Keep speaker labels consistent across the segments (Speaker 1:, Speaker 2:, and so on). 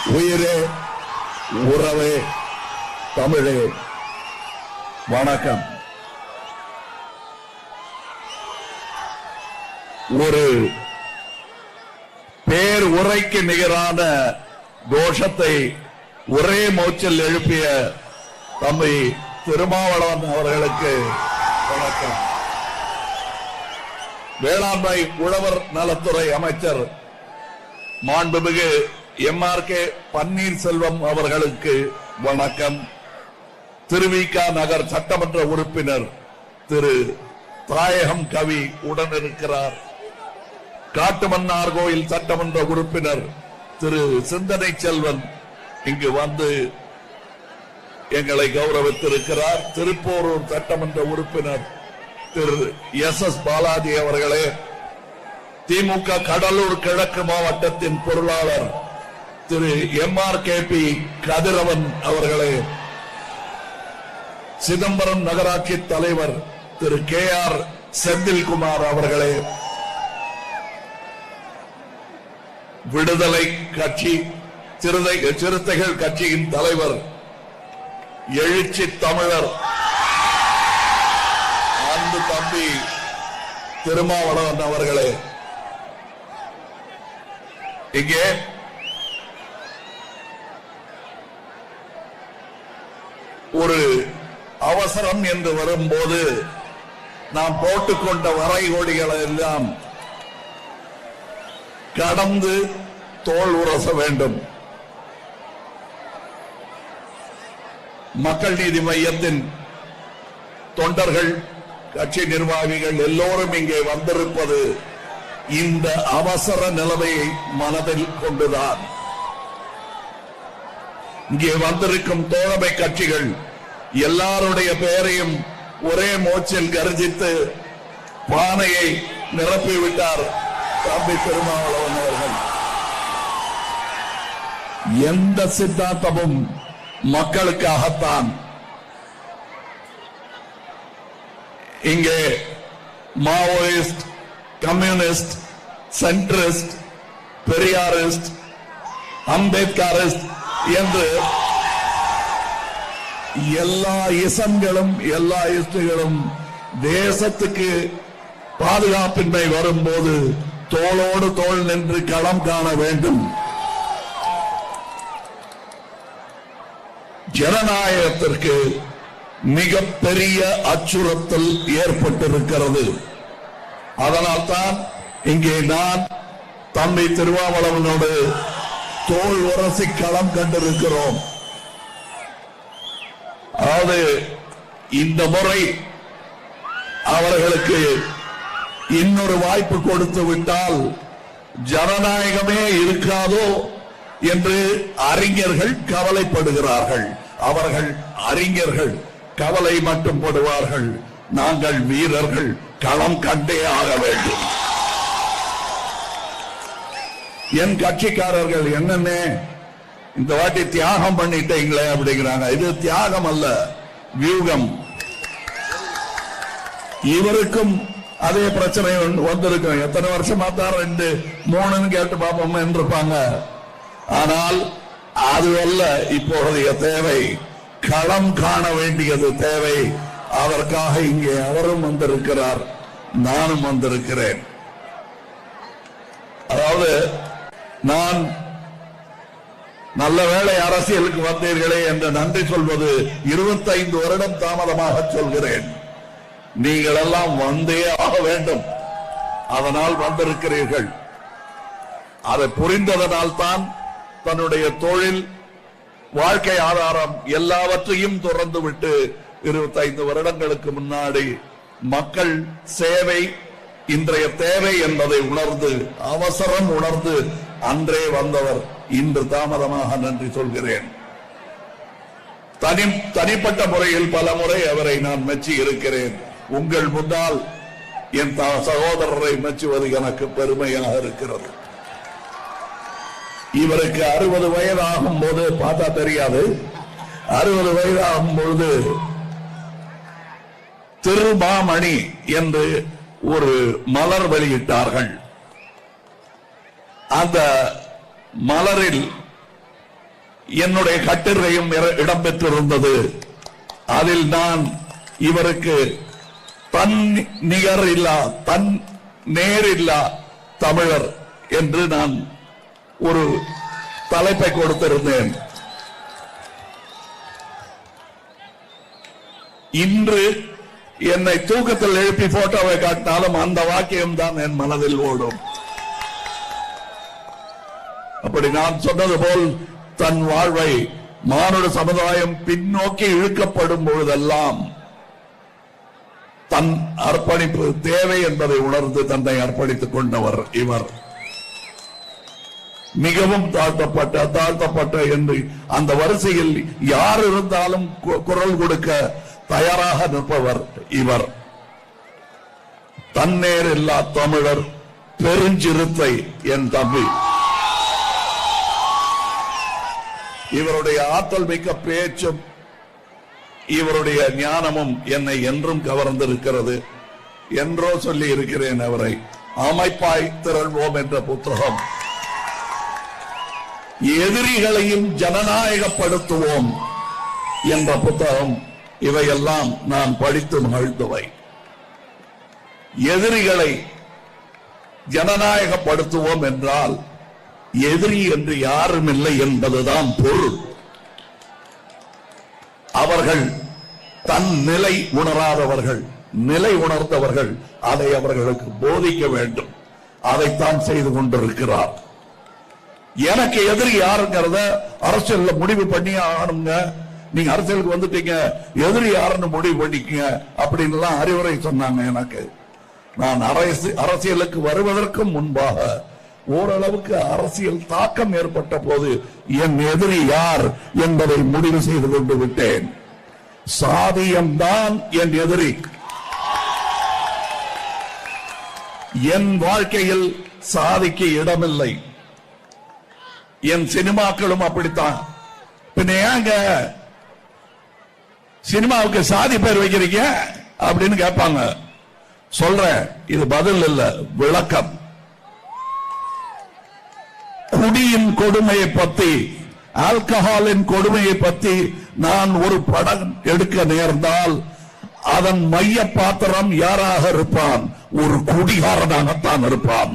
Speaker 1: உயிரே உறவே தமிழே வணக்கம். ஒரு பேர் உரைக்கு நிகரான கோஷத்தை ஒரே மூச்சில் எழுப்பிய தம்பி திருமாவளவன் அவர்களுக்கு வணக்கம். வேளாண்மை உழவர் நலத்துறை அமைச்சர் மாண்புமிகு MRK பன்னீர்செல்வம் அவர்களுக்கு வணக்கம். திருவிக நகர் சட்டமன்ற உறுப்பினர் திரு தாயகம் கவி உடனிருக்கிறார். காட்டுமன்னார் கோயில் சட்டமன்ற உறுப்பினர் திரு சிந்தனை செல்வன் இங்கு வந்து எங்களை கௌரவித்திருக்கிறார். திருப்போரூர் சட்டமன்ற உறுப்பினர் திரு SS பாலாஜி அவர்களே, திமுக கடலூர் கிழக்கு மாவட்டத்தின் பொருளாளர் திரு MRKP கதிரவன் அவர்களே, சிதம்பரம் நகராட்சி தலைவர் திரு KR செந்தில்குமார் அவர்களே, விடுதலை கட்சி சிறுத்தைகள் கட்சியின் தலைவர் எழுச்சி தமிழர் அன்பு தம்பி திருமாவளவன் அவர்களே, இங்கே ஒரு அவசரம் என்று வரும்போது நாம் போட்டுக்கொண்ட வரைகோடிகளை எல்லாம் கடந்து தோள் உரச வேண்டும். மக்கள் நீதி மையத்தின் தொண்டர்கள், கட்சி நிர்வாகிகள் எல்லோரும் இங்கே வந்திருப்பது இந்த அவசர நிலைமையை மனதில் கொண்டுதான். இங்கே வந்திருக்கும் தோழமை கட்சிகள் எல்லாருடைய பெயரையும் ஒரே மூச்சில் கர்ஜித்து பானையை நிரப்பிவிட்டார் தம்பி திருமாவளவன் அவர்கள். எந்த சித்தாந்தமும் மக்களுக்காகத்தான். இங்கே Maoist, communist, centrist, Periyarist, Ambedkarist என்று எல்லா இசங்களும் எல்லா இஸ்டுகளும் தேசத்துக்கு பாதுகாப்பின்மை வரும்போது தோளோடு தோள் நின்று களம் காண வேண்டும். ஜனநாயகத்திற்கு மிகப்பெரிய அச்சுறுத்தல் ஏற்பட்டிருக்கிறது. அதனால்தான் இங்கே நான் தம்பி திருமாவளவனோடு தோள் உரசி களம் கண்டிருக்கிறோம். அதாவது இந்த முறை அவர்களுக்கு இன்னொரு வாய்ப்பு கொடுத்து விட்டால் ஜனநாயகமே இருக்காதோ என்று அறிஞர்கள் கவலைப்படுகிறார்கள். அவர்கள் அறிஞர்கள் கவலை மட்டும் படுவார்கள். நாங்கள் வீரர்கள் களம் கண்டே ஆக வேண்டும். என் கட்சிக்காரர்கள் என்னென்ன இந்த வாட்டி தியாகம் பண்ணிட்டீங்களே அப்படிங்கிறாங்க. இது தியாகம் அல்ல, வியூகம். இவருக்கும் அதே பிரச்சனை வந்திருக்கும். எத்தனை வருஷமா தான் 2, 3 கேட்டு பார்ப்போம் என்றிருப்பாங்க. ஆனால் அது அல்ல இப்போதைய தேவை. களம் காண வேண்டியது தேவை. அதற்காக இங்கே அவரும் வந்திருக்கிறார், நானும் வந்திருக்கிறேன். அதாவது நான் நல்ல வேளை அரசியலுக்கு வந்தீர்களே என்று நன்றி சொல்வது 25 வருடம் தாமதமாக சொல்கிறேன். நீங்கள் எல்லாம் வந்தே ஆக வேண்டும். அதனால் வந்திருக்கிறீர்கள். அதை புரிந்ததனால் தான் தன்னுடைய தொழில், வாழ்க்கை ஆதாரம் எல்லாவற்றையும் துறந்து விட்டு 25 வருடங்களுக்கு முன்னாடி மக்கள் சேவை இன்றைய தேவை என்பதை உணர்ந்து, அவசரம் உணர்ந்து அன்றே வந்தவர். இன்று தாமதமாக நன்றி சொல்கிறேன். தனிப்பட்ட முறையில் பல முறை அவரை நான் மெச்சி இருக்கிறேன். உங்கள் முன்னால் என் சகோதரரை மெச்சுவது எனக்கு பெருமையாக இருக்கிறது. இவருக்கு 60 வயது ஆகும் போது பார்த்தா தெரியாது, 60 வயது ஆகும் பொழுது திருமாமணி என்று ஒரு மலர் வெளியிட்டார்கள். அந்த மலரில் என்னுடைய கட்டுரையும் இடம்பெற்றிருந்தது. அதில் நான் இவருக்கு தன் நிகர் இல்லா தன் நேரில்லா தமிழர் என்று நான் ஒரு தலைப்பை கொடுத்திருந்தேன். இன்று என்னை தூக்கத்தில் எழுப்பி போட்டோவை காட்டினாலும் அந்த வாக்கியம் தான் என் மனதில் ஓடும். அப்படி நான் சொன்னது போல் தன் வாழ்வை மானுட சமுதாயம் பின்னோக்கி இழுக்கப்படும் பொழுதெல்லாம் தன் அர்ப்பணிப்பு தேவை என்பதை உணர்ந்து தன்னை அர்ப்பணித்துக் கொண்டவர் இவர். மிகவும் தாழ்த்தப்பட்ட என்று அந்த வரிசையில் யார் இருந்தாலும் குரல் கொடுக்க தயாராக நிற்பவர் இவர். தன்னேர் இல்லா தமிழர் பெருஞ்சிறுத்தை என் தம்பி. இவருடைய ஆற்றல் மிக்க பேச்சும் இவருடைய ஞானமும் என்னை என்றும் கவர்ந்திருக்கிறது. என்றோ சொல்லி இருக்கிறேன் அவரை. அமைப்பாய் திரள்வோம் என்ற புத்தகம், எதிரிகளையும் ஜனநாயகப்படுத்துவோம் என்ற புத்தகம், இவையெல்லாம் நான் படித்து மகிழ்ந்தவை. எதிரிகளை ஜனநாயகப்படுத்துவோம் என்றால் எதிரி என்று யாரும் இல்லை என்பதுதான் பொருள். அவர்கள் தன் நிலை உணராதவர்கள், நிலை உணர்ந்தவர்கள் அதை அவர்களுக்கு போதிக்க வேண்டும். அதைத்தான் செய்து கொண்டிருக்கிறார். எனக்கு எதிரி யாருங்கிறத அரசியல்ல முடிவு பண்ணி ஆகணுங்க. நீங்க அரசியலுக்கு வந்துட்டீங்க, எதிரி யாருன்னு முடிவு பண்ணிக்கங்க அப்படின்னு அறிவுரை சொன்னாங்க எனக்கு. நான் அரசியலுக்கு வருவதற்கு முன்பாக ஓரளவுக்கு அரசியல் தாக்கம் ஏற்பட்ட போது என் எதிரி யார் என்பதை முடிவு செய்து கொண்டு விட்டேன். சாதியம்தான் என் எதிரி. என் வாழ்க்கையில் சாதிக்கு இடமில்லை. என் சினிமாக்களும் அப்படித்தான். பின்ன ஏங்க சினிமாவுக்கு சாதி பேர் வைக்கிறீங்க அப்படின்னு கேட்பாங்க. சொல்றேன், இது பதில் இல்ல, விளக்கம். குடியின் கொடுமையை பத்தி, ஆல்கஹாலின் கொடுமையை பத்தி நான் ஒரு படம் எடுக்க நேர்ந்தால் அதன் மைய பாத்திரம் யாராக இருப்பான்? ஒரு குடிகாரனாகத்தான் இருப்பான்.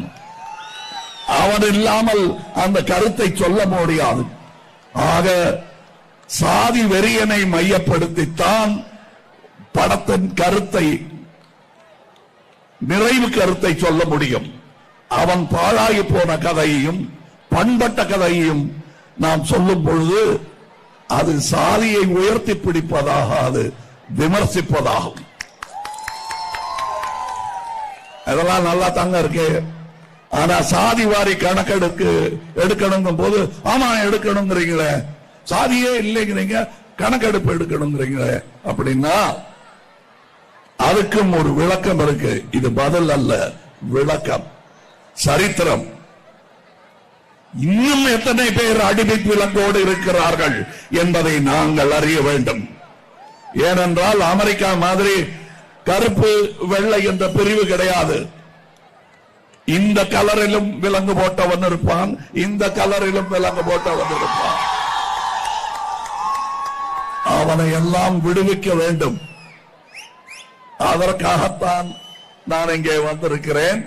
Speaker 1: அவன் இல்லாமல் அந்த கருத்தை சொல்ல முடியாது. ஆக சாதி வெறியனை மையப்படுத்தித்தான் படத்தின் கருத்தை, நிறைவு கருத்தை சொல்ல முடியும். அவன் பாழாகி போன கதையையும் பண்பட்ட கதையையும் நாம் சொல்லும் பொழுது அது சாதியை உயர்த்தி பிடிப்பதாக, அது விமர்சிப்பதாகும். அதெல்லாம் நல்லா தாங்க இருக்கு. ஆனா சாதி வாரி கணக்கெடுக்கு எடுக்கணும் போது, ஆமா எடுக்கணுங்கிறீங்களே, சாதியே இல்லைங்கிறீங்க, கணக்கெடுப்பு எடுக்கணுங்கிறீங்களே அப்படின்னா அதுக்கும் ஒரு விளக்கம் இருக்கு. இது பதில் அல்ல, விளக்கம், சரித்திரம். இன்னும் எத்தனை பேர் அடிமை விலங்கோடு இருக்கிறார்கள் என்பதை நாங்கள் அறிய வேண்டும். ஏனென்றால் அமெரிக்கா மாதிரி கருப்பு வெள்ளை என்ற பிரிவு கிடையாது. இந்த கலரிலும் விலங்கு போட்டவன் இருப்பான், இந்த கலரிலும் விலங்கு போட்டவன் இருப்பான். அவனை எல்லாம் விடுவிக்க வேண்டும். அதற்காகத்தான் நான் இங்கே வந்திருக்கிறேன்.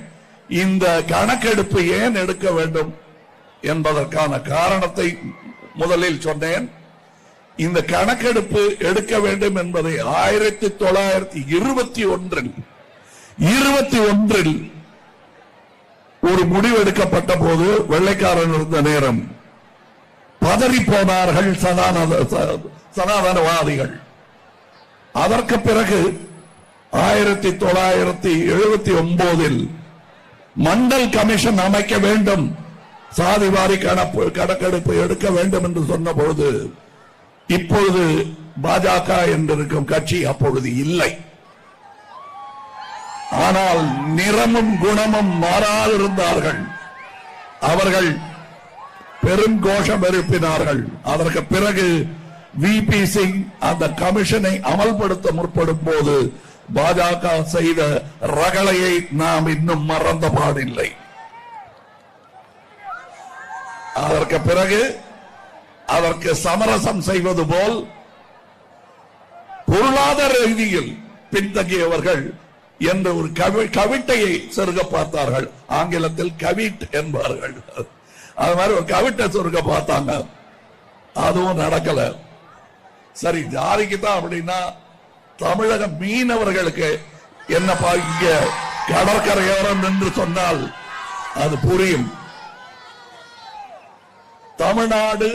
Speaker 1: இந்த கணக்கெடுப்பு ஏன் எடுக்க வேண்டும் என்பதற்கான காரணத்தை முதலில் சொன்னேன். இந்த கணக்கெடுப்பு எடுக்க வேண்டும் என்பதை 1921 ஒரு முடிவு எடுக்கப்பட்ட போது வெள்ளைக்காரன் இருந்த நேரம் பதறி போனார்கள் சனாதனவாதிகள். அதற்கு பிறகு 1979 மண்டல் கமிஷன் அமைக்க வேண்டும், சாதிவாரி கணக்கெடுப்பு எடுக்க வேண்டும் என்று சொன்ன பொழுது, இப்பொழுது பாஜக என்றிருக்கும் கட்சி அப்பொழுது இல்லை. ஆனால் நிறமும் குணமும் மாறாதிருந்தார்கள். அவர்கள் பெரும் கோஷம் எழுப்பினார்கள். அதற்கு பிறகு விபி சிங் அந்த கமிஷனை அமல்படுத்த முற்படும் போது பாஜக செய்த ரகளையை நாம் இன்னும் மறந்த பாடில்லை. அதற்கு பிறகு அதற்கு சமரசம் செய்வது போல் பொருளாதார ரீதியில் பின்தங்கியவர்கள் என்ற ஒரு கவிட்டையை செருக பார்த்தார்கள். ஆங்கிலத்தில் கவிட் என்பார்கள். அது மாதிரி ஒரு கவிட்டை சொருக பார்த்தாங்க. அதுவும் நடக்கல. சரி, ஜாதிக்கு தான் அப்படின்னா தமிழக மீனவர்களுக்கு என்னப்பா இங்க கடற்கரையோரம் என்று சொன்னால் அது புரியும். தமிழ்நாடு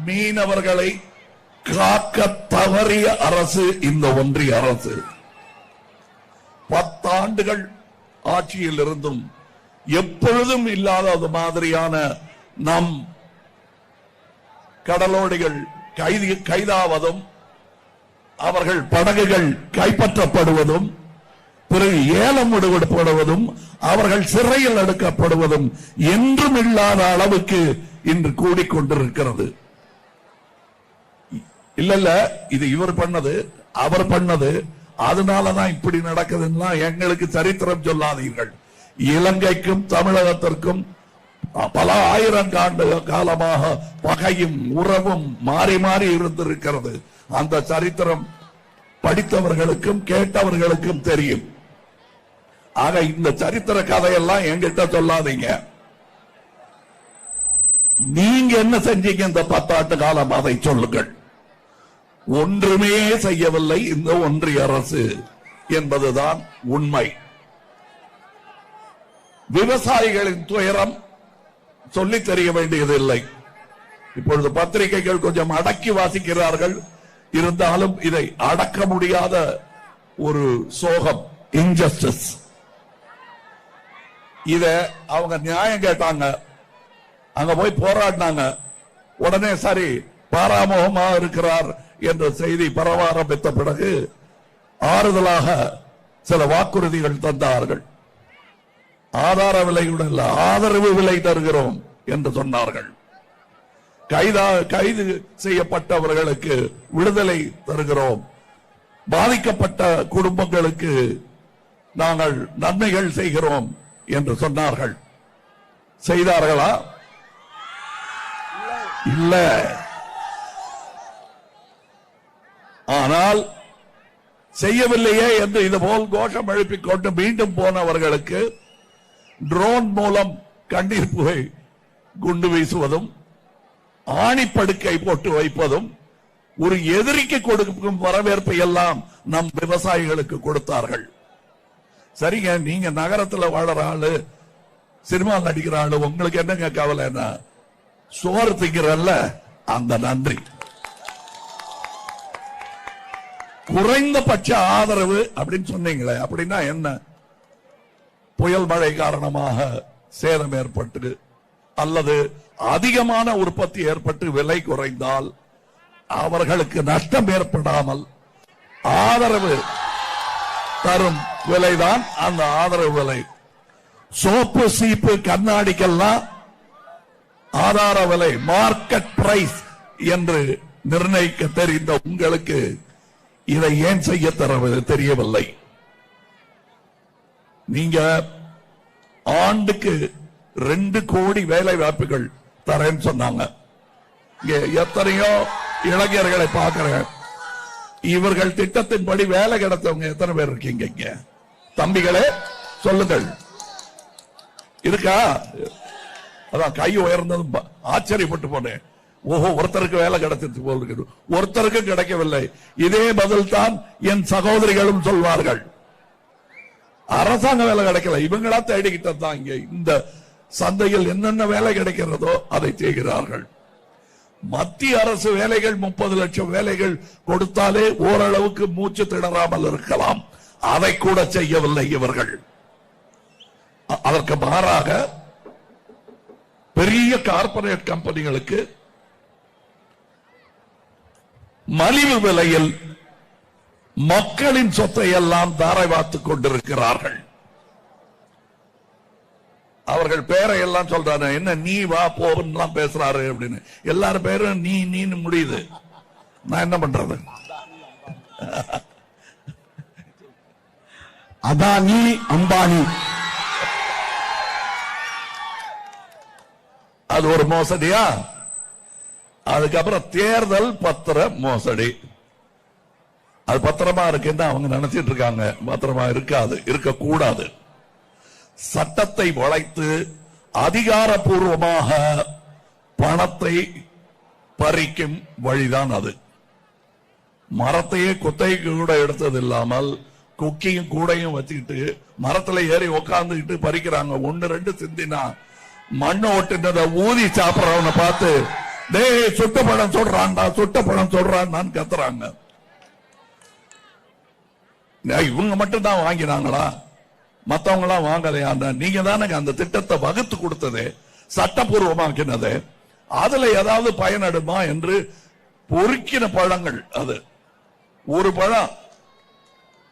Speaker 1: மீனவர்களை காக்க தவறிய அரசு இந்த ஒன்றிய அரசு. 10 ஆண்டுகள் ஆட்சியில் இருந்தும் எப்பொழுதும் இல்லாத மாதிரியான நம் கடலோடிகள் கைதாவதும் அவர்கள் படகுகள் கைப்பற்றப்படுவதும் பிறகு ஏலம் விடுவிடப்படுவதும் அவர்கள் சிறையில் அடைக்கப்படுவதும் என்றும் இல்லாத அளவுக்கு இன்று கூடிக்கொண்டிருக்கிறது. இல்ல இது இவர் பண்ணது அவர் பண்ணது அதனாலதான் இப்படி நடக்குதுன்னா எங்களுக்கு சரித்திரம் சொல்லாதீர்கள். இலங்கைக்கும் தமிழகத்திற்கும் பல ஆயிரம் ஆண்டு காலமாக பகையும் உறவும் மாறி மாறி இருந்திருக்கிறது. அந்த சரித்திரம் படித்தவர்களுக்கும் கேட்டவர்களுக்கும் தெரியும். ஆக இந்த சரித்திர கதையெல்லாம் என்கிட்ட சொல்லாதீங்க. நீங்க என்ன செஞ்சீங்க இந்த 10 ஆண்டு காலம் அதை சொல்லுங்கள். ஒன்றுமே செய்யவில்லை இந்த ஒன்றிய அரசு என்பதுதான் உண்மை. விவசாயிகளின் துயரம் சொல்லி தெரிய வேண்டியதில்லை. இப்பொழுது பத்திரிகைகள் கொஞ்சம் அடக்கி வாசிக்கிறார்கள். இருந்தாலும் இதை அடக்க முடியாத ஒரு சோகம், இன்ஜஸ்டிஸ். இத அவங்க நியாயம் கேட்டாங்க, அங்க போய் போராடினாங்க. உடனே சரி பாராமுகமா இருக்கிறார் என்ற செய்தி பரவ ஆரம்பித்த பிறகு ஆறுதலாக சில வாக்குறுதிகள் தந்தார்கள். ஆதார விலையுடன் ஆதரவு விலை தருகிறோம் என்று சொன்னார்கள். கைது செய்யப்பட்டவர்களுக்கு விடுதலை தருகிறோம், பாதிக்கப்பட்ட குடும்பங்களுக்கு நாங்கள் நன்மைகள் செய்கிறோம் என்று சொன்னார்கள். செய்தார்களா? இல்ல. ஆனால் செய்யவில்லையே என்று இதுபோல் கோஷம் எழுப்பிக் கொண்டு மீண்டும் போனவர்களுக்கு ட்ரோன் மூலம் கண்ணீர் புகை குண்டு வீசுவதும் ஆணிப்படுக்கை போட்டு வைப்பதும் ஒரு எதிரிக்கு கொடுக்கும் வரவேற்பை எல்லாம் நம் விவசாயிகளுக்கு கொடுத்தார்கள். சரிங்க, நீங்க நகரத்தில் வாழற ஆளு, சினிமா நடிக்கிற ஆளு, உங்களுக்கு என்னங்க கவலைன்னா சோறு திங்கிறல்ல அந்த நன்றி. குறைந்தபட்ச ஆதரவு அப்படின்னு சொன்னீங்களே, அப்படின்னா என்ன? புயல் மழை காரணமாக சேதம் ஏற்பட்டு அல்லது அதிகமான உற்பத்தி ஏற்பட்டு விலை குறைந்தால் அவர்களுக்கு நஷ்டம் ஏற்படாமல் ஆதரவு தரும் விலைதான் அந்த ஆதரவு விலை. சோப்பு சீப்பு கண்ணாடிக்கெல்லாம் ஆதார விலை, மார்க்கெட் பிரைஸ் என்று நிர்ணயிக்க தெரிந்த உங்களுக்கு இதை ஏன் செய்ய தெரியவில்லை? நீங்க ஆண்டுக்கு 2 கோடி வேலை வாய்ப்புகள் தரேன்னு சொன்னாங்க. எத்தனையோ இளைஞர்களை பார்க்கிறேன். இவர்கள் திட்டத்தின்படி வேலை கிடைத்தவங்க எத்தனை பேர் இருக்கீங்க இங்க? தம்பிகளே சொல்லுங்கள், இருக்கா? அதான் கை உயர்ந்ததும் ஆச்சரியப்பட்டு போனேன். ஓஹோ, ஒருத்தருக்கு வேலை கிடைச்சது போல் இருக்கு. ஒருத்தருக்கு கிடைக்கவில்லை. இதே பதில் தான் என் சகோதரிகளும் சொல்வார்கள். அரசாங்க வேலை கிடைக்கல, இவங்களா தேடிக்கிட்டது தான். இங்க இந்த சந்தையில் என்னென்ன வேலை கிடைக்கிறதோ அதை செய்கிறார்கள். மத்திய அரசு வேலைகள் 30 லட்சம் வேலைகள் கொடுத்தாலே ஓரளவுக்கு மூச்சு திணறாமல் இருக்கலாம். அதை கூட செய்யவில்லை இவர்கள். அதற்கு மாறாக பெரிய கார்ப்பரேட் கம்பெனிகளுக்கு மலிவு விலையில் மக்களின் சொத்தை எல்லாம் தாரை வாத்துக் கொண்டிருக்கிறார்கள். அவர்கள் பேரை எல்லாம் சொல்றாரு, என்ன நீ வா போன்னு பேசுறாரு அப்படின்னு. எல்லாரும் பேரும் நீ நீன்னு முடியுது. நான் என்ன பண்றது?
Speaker 2: அதானி, அம்பானி,
Speaker 1: அது ஒரு மோசடியா? அதுக்கப்புறம் தேர்தல் பத்திர மோசடி. அது பத்திரமா இருக்குன்னு அவங்க நினைச்சிட்டு இருக்காங்க. பத்திரமா இருக்காது, இருக்கக்கூடாது. சட்டத்தை வளைத்து அதிகாரப்பூர்வமாக பணத்தை பறிக்கும் வழிதான் அது. மரத்தையே குத்தைக்கு கூட எடுத்தது இல்லாமல் குக்கியும் கூடையும் வச்சுக்கிட்டு மரத்துல ஏறி உக்காந்துக்கிட்டு பறிக்கிறாங்க. ஒன்னு ரெண்டு சிந்தினா மண்ணு ஒட்டுனத ஊதி சாப்பிடறவனை பார்த்து டேய் சுட்ட பழம் சொல்றான்டா, சுட்ட பழம் சொல்றான்னு கத்துறாங்க. இவங்க மட்டும் தான் வாங்கினாங்களா? மத்தவங்க எல்லாம் வாங்கலையா? நீங்க தானே அந்த திட்டத்தை வகுத்து கொடுத்தது, சட்டப்பூர்வமாக்கினது. அதுல ஏதாவது பயனடுமா என்று பொறுக்கின பழங்கள். அது ஒரு பழம்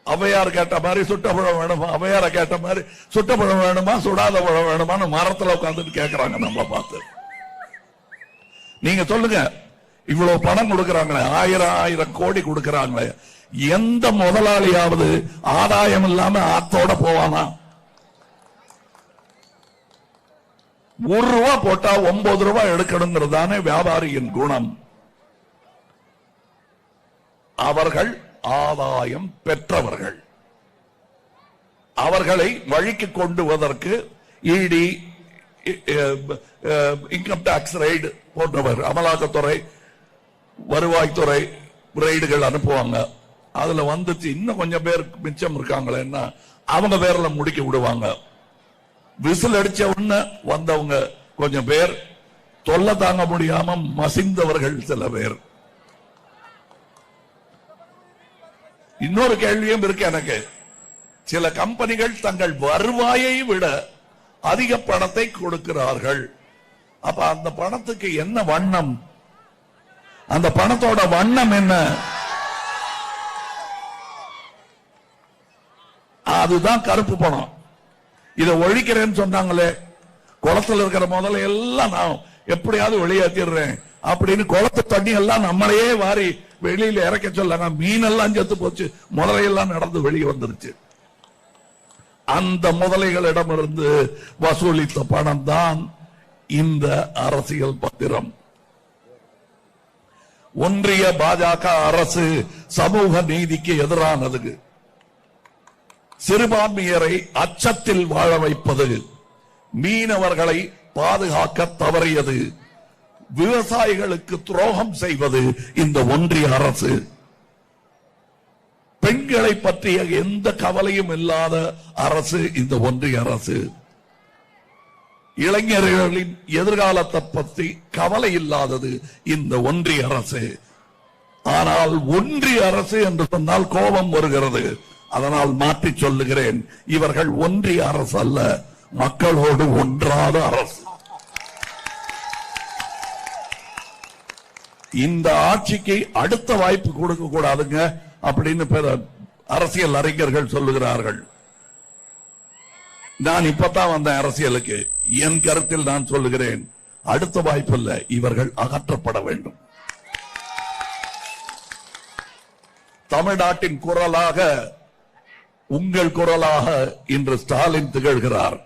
Speaker 1: அவையார் கேட்ட மாதிரி சுட்ட பழம் வேணுமா, அவையார கேட்ட மாதிரி சுட்ட பழம் வேணுமா, சுடாத பழம் வேணுமான்னு மரத்துல உட்காந்துட்டு கேட்கறாங்க நம்மள பார்த்து. நீங்க சொல்லுங்க, இவ்வளவு பணம் கொடுக்கறாங்களே, 1000 கோடி கொடுக்கறாங்களே, எந்த முதலாளியாவது ஆதாயம் இல்லாம ஆத்தோட போவானா? 1 ரூபா போட்டா 9 ரூபாய் எடுக்கணுங்கிறதானே வியாபாரியின் குணம். அவர்கள் ஆதாயம் பெற்றவர்கள். அவர்களை வழிக்கு கொண்டு வருவதற்கு இடி, இன்கம் டாக்ஸ் ரைடு போன்றவர், அமலாக்கத்துறை, வருவாய்த்துறை ரைடுகள் அனுப்புவாங்க. அதுல வந்துச்சு இன்னும் கொஞ்சம் பேர் மிச்சம் இருக்காங்களேன்னா அவங்க பேர்ல முடிக்க விடுவாங்க. விசில் அடிச்ச உடனே வந்தவங்க கொஞ்சம் பேர், தொல்லை தாங்க முடியாம மசிந்தவர்கள் சில பேர். இன்னொரு கேள்வியும் இருக்கு எனக்கு. சில கம்பெனிகள் தங்கள் வருவாயை விட அதிக பணத்தை கொடுக்கிறார்கள். அப்ப அந்த பணத்துக்கு என்ன வண்ணம்? அந்த பணத்தோட வண்ணம் என்ன? அதுதான் கருப்பு பணம். இதை ஒழிக்கிறேன்னு சொன்னாங்களே, குளத்துல இருக்கிற முதல்ல எல்லாம் நான் எப்படியாவது வெளியேற்றிடுறேன் அப்படின்னு குளத்து தண்ணி எல்லாம் நம்மளையே வாரி வெளியில இறக்க சொல்லாங்க. மீனெல்லாம் செத்து போச்சு, முதலையெல்லாம் நடந்து வெளியே வந்துருச்சு. அந்த முதலைகளிடமிருந்து வசூலித்த பணம் தான் இந்த அரசியல் பத்திரம். ஒன்றிய பாஜக அரசு சமூக நீதிக்கு எதிரானது, சிறுபான்மையரை அச்சத்தில் வாழ வைப்பது, மீனவர்களை பாதுகாக்க தவறியது, விவசாயிகளுக்கு துரோகம் செய்வது இந்த ஒன்றிய அரசு. பெண்களை பற்றிய எந்த கவலையும் இல்லாத அரசு இந்த ஒன்றிய அரசு. இளைஞர்களின் எதிர்காலத்தை பற்றி கவலை இல்லாதது இந்த ஒன்றிய அரசு. ஆனால் ஒன்றிய அரசு என்று சொன்னால் கோபம் வருகிறது. அதனால் மாற்றி சொல்லுகிறேன், இவர்கள் ஒன்றிய அரசு அல்ல, மக்களோடு ஒன்றாத அரசு. இந்த ஆட்சிக்கு அடுத்த வாய்ப்பு கொடுக்க கூடாதுங்க அப்படின்னு அரசியல் அறிஞர்கள் சொல்லுகிறார்கள். நான் இப்பதான் வந்தேன் அரசியலுக்கு. என் கருத்தில் நான் சொல்லுகிறேன், அடுத்த வாய்ப்பு இல்ல, இவர்கள் அகற்றப்பட வேண்டும். தமிழ்நாட்டின் குரலாக, உங்கள் குரலாக இன்று ஸ்டாலின் திகழ்கிறார்.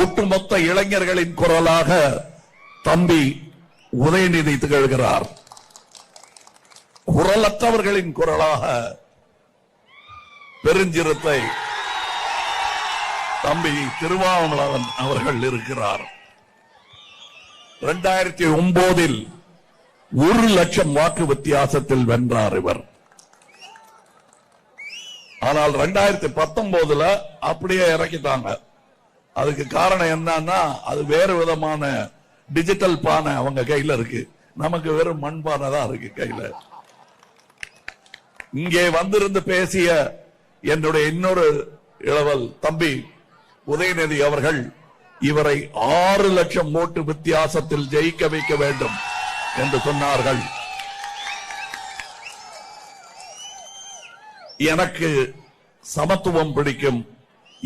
Speaker 1: ஒட்டுமொத்த இளைஞர்களின் குரலாக தம்பி உதயநிதி திகழ்கிறார். குரலற்றவர்களின் குரலாக பெருஞ்சிறுத்தை தம்பி திருமாவளவன் அவர்கள் இருக்கிறார். 2009 1 லட்சம் வாக்கு வித்தியாசத்தில் வென்றார் இவர். ஆனால் 2019 அப்படியே இறக்கிட்டாங்க. அதுக்கு காரணம் என்னன்னா, அது வேறு விதமான டிஜிட்டல் பானை அவங்க கையில இருக்கு, நமக்கு வெறும் மண் பானை தான் இருக்கு கையில. இங்கே வந்திருந்து பேசிய என்னுடைய இன்னொரு இளவல் தம்பி உதயநிதி அவர்கள் இவரை 6 லட்சம் ஓட்டு வித்தியாசத்தில் ஜெயிக்க வைக்க வேண்டும் என்று சொன்னார்கள். எனக்கு சமத்துவம் பிடிக்கும்,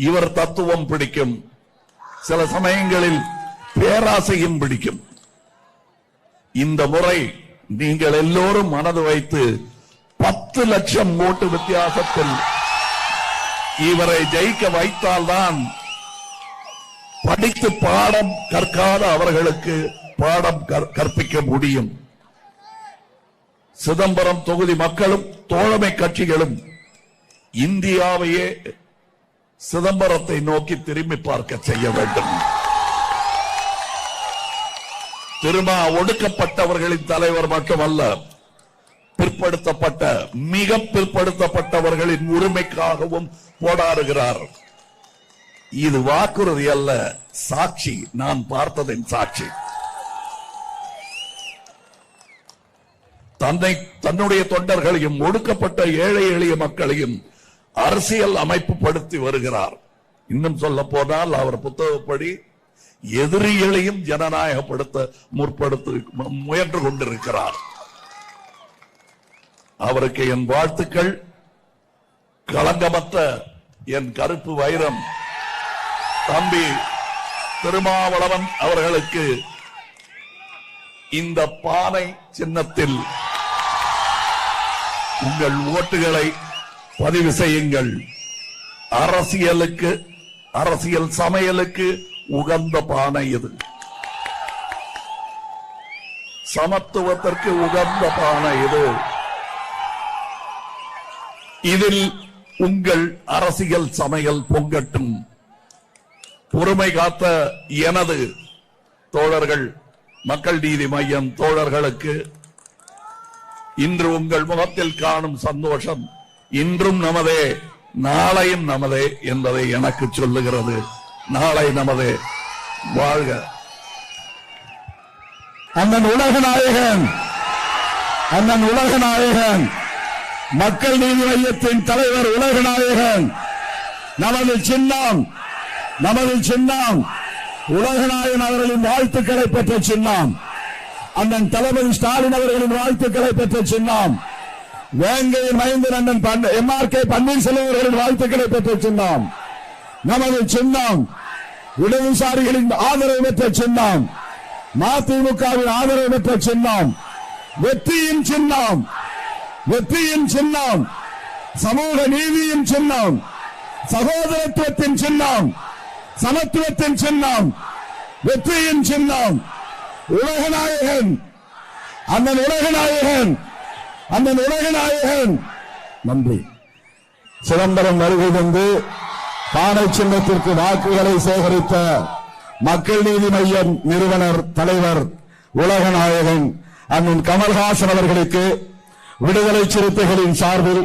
Speaker 1: இவர் தத்துவம் பிடிக்கும், சில சமயங்களில் பேராசையும் பிடிக்கும். இந்த முறை நீங்கள் எல்லோரும் மனது வைத்து 10 லட்சம் ஓட்டு வித்தியாசத்தில் இவரை ஜெயிக்க வைத்தால்தான் படித்து பாடம் கற்காத அவர்களுக்கு பாடம் கற்பிக்க முடியும். சிதம்பரம் தொகுதி மக்களும் தோழமை கட்சிகளும் இந்தியாவையே சிதம்பரத்தை நோக்கி திரும்பி பார்க்க செய்ய வேண்டும். திருமா ஒடுக்கப்பட்டவர்களின் தலைவர் மட்டுமல்ல, பிற்படுத்தப்பட்ட மிக பிற்படுத்தப்பட்டவர்களின் உரிமைக்காகவும் போராடுகிறார். இது வாக்குறுதி அல்ல, சாட்சி, நான் பார்த்ததின் சாட்சி. தன்னுடைய தொண்டர்களையும் ஒடுக்கப்பட்ட ஏழை எளிய மக்களையும் அரசியல் அமைப்பு படுத்தி வருகிறார். இன்னும் சொல்ல போனால் அவர் புத்தகப்படி எதிரிகளையும் ஜனநாயகப்படுத்த முயன்று கொண்டிருக்கிறார். அவருக்கு என் வாழ்த்துக்கள். களங்கமற்ற என் கருப்பு வைரம் தம்பி திருமாவளவன் அவர்களுக்கு இந்த பானை சின்னத்தில் உங்கள் ஓட்டுகளை பதிவு செய்யுங்கள். அரசியல் சமையலுக்கு உகந்த பானை இது. சமத்துவத்திற்கு உகந்த பானை இது. இதில் உங்கள் அரசியல் சமையல் பொங்கட்டும். பொறுமை காத்த எனது தோழர்கள், மக்கள் நீதி மய்யம் தோழர்களுக்கு இன்று உங்கள் முகத்தில் காணும் சந்தோஷம் இன்றும் நமதே, நாளையும் நமதே என்பதை எனக்கு சொல்லுகிறது. நாளை நமதே. வாழ்க
Speaker 2: அண்ணன் உலகநாயகன், அண்ணன் உலகநாயகன், மக்கள் நீதி மையத்தின் தலைவர் உலகநாயகன். நமது சின்னம் உலகநாயகன் அவர்களின் வாழ்த்துக்களை பெற்ற சின்னம். அண்ணன் தளபதி ஸ்டாலின் அவர்களின் வாழ்த்துக்களை பெற்ற சின்னம். வேங்கையின் மைந்தன் அண்ணன் MRK பன்னீர்செல்வம் அவர்களின் வாழ்த்துக்களை பெற்ற சின்னம். நமது சின்னம் இடதுசாரிகளின் ஆதரவு பெற்ற சின்னம். மதிமுகவின் ஆதரவு பெற்ற சின்னம். வெற்றியின் சின்னம், வெற்றியின் சின்னம், சமூக நீதியின் சின்னம், சகோதரத்துவத்தின் சின்னம், சமத்துவத்தின் சின்னம், வெற்றியின் சின்னம். உலகநாயகன், அண்ணன் உலகநாயகன், அண்ணன் உலகநாயகன். நன்றி. சிதம்பரம் வருகை தந்து பானை சின்னத்திற்கு வாக்குகளை சேகரித்த மக்கள் நீதி மையம் நிறுவனர் தலைவர் உலகநாயகன் அண்ணன் கமல்ஹாசன் அவர்களுக்கு விடுதலை சிறுத்தைகளின் சார்பில்,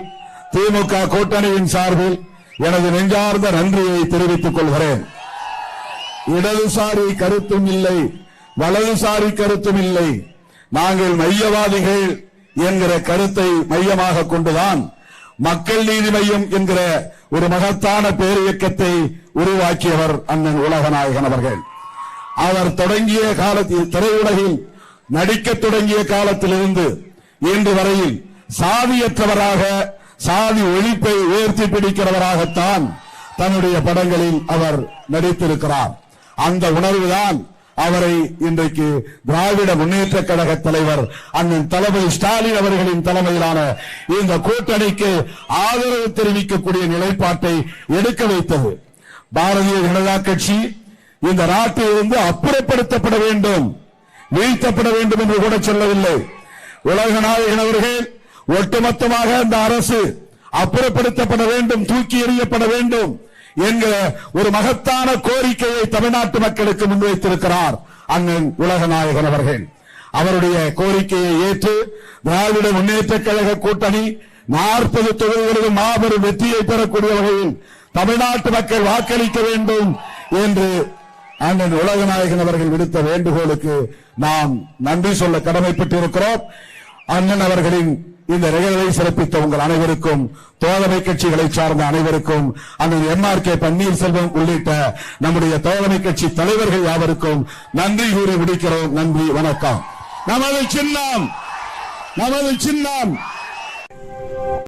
Speaker 2: திமுக கூட்டணியின் சார்பில் எனது நெஞ்சார்ந்த நன்றியை தெரிவித்துக் கொள்கிறேன். இடதுசாரி கருத்தும் இல்லை, வலதுசாரி கருத்தும் இல்லை. நாங்கள் மையவாதிகள் என்கிற கருத்தை மையமாக கொண்டுதான் மக்கள் நீதி மையம் என்கிற ஒரு மகத்தான பேரியக்கத்தை உருவாக்கியவர் அண்ணன் உலகநாயகன் அவர்கள். அவர் தொடங்கிய காலத்தில், திரையுலகில் நடிக்க தொடங்கிய காலத்திலிருந்து இன்று வரையில் சாதியற்றவராக, சாதி ஒழிப்பை உயர்த்தி பிடிக்கிறவராகத்தான் தன்னுடைய படங்களில் அவர் நடித்திருக்கிறார். அந்த உணர்வுதான் அவரை இன்றைக்கு திராவிட முன்னேற்ற கழக தலைவர் அண்ணன் தளபதி ஸ்டாலின் அவர்களின் தலைமையிலான இந்த கூட்டணிக்கு ஆதரவு தெரிவிக்கக்கூடிய நிலைப்பாட்டை எடுக்க வைத்தது. பாரதிய ஜனதா கட்சி இந்த நாட்டிலிருந்து அப்புறப்படுத்தப்பட வேண்டும், வீழ்த்தப்பட வேண்டும் என்று கூட சொல்லவில்லை. உலகநாயகன் அவர்கள் ஒட்டுமொத்தமாக அந்த அரசு அப்புறப்படுத்தப்பட வேண்டும், தூக்கி எறியப்பட வேண்டும் என்கிற ஒரு மகத்தான கோரிக்கையை தமிழ்நாட்டு மக்களுக்கு முன்வைத்திருக்கிறார் அண்ணன் உலகநாயகன் அவர்கள். அவருடைய கோரிக்கையை ஏற்று திராவிட முன்னேற்ற கழக கூட்டணி 40 தொகுதிகளிலும் மாபெரும் வெற்றியை பெறக்கூடிய வகையில் தமிழ்நாட்டு மக்கள் வாக்களிக்க வேண்டும் என்று அண்ணன் உலகநாயகன் அவர்கள் விடுத்த வேண்டுகோளுக்கு நாம் நன்றி சொல்ல கடமைப்பட்டிருக்கிறோம். அண்ணன் அவர்களின் இந்த நிகழ்வை சிறப்பித்த உங்கள் அனைவருக்கும், தோழமை கட்சிகளை சார்ந்த அனைவருக்கும், அண்ணன் MRK பன்னீர்செல்வம் உள்ளிட்ட நம்முடைய தோழமை கட்சி தலைவர்கள் யாவருக்கும் நன்றி கூறி முடிக்கிறோம். நன்றி, வணக்கம். நமது சின்னம்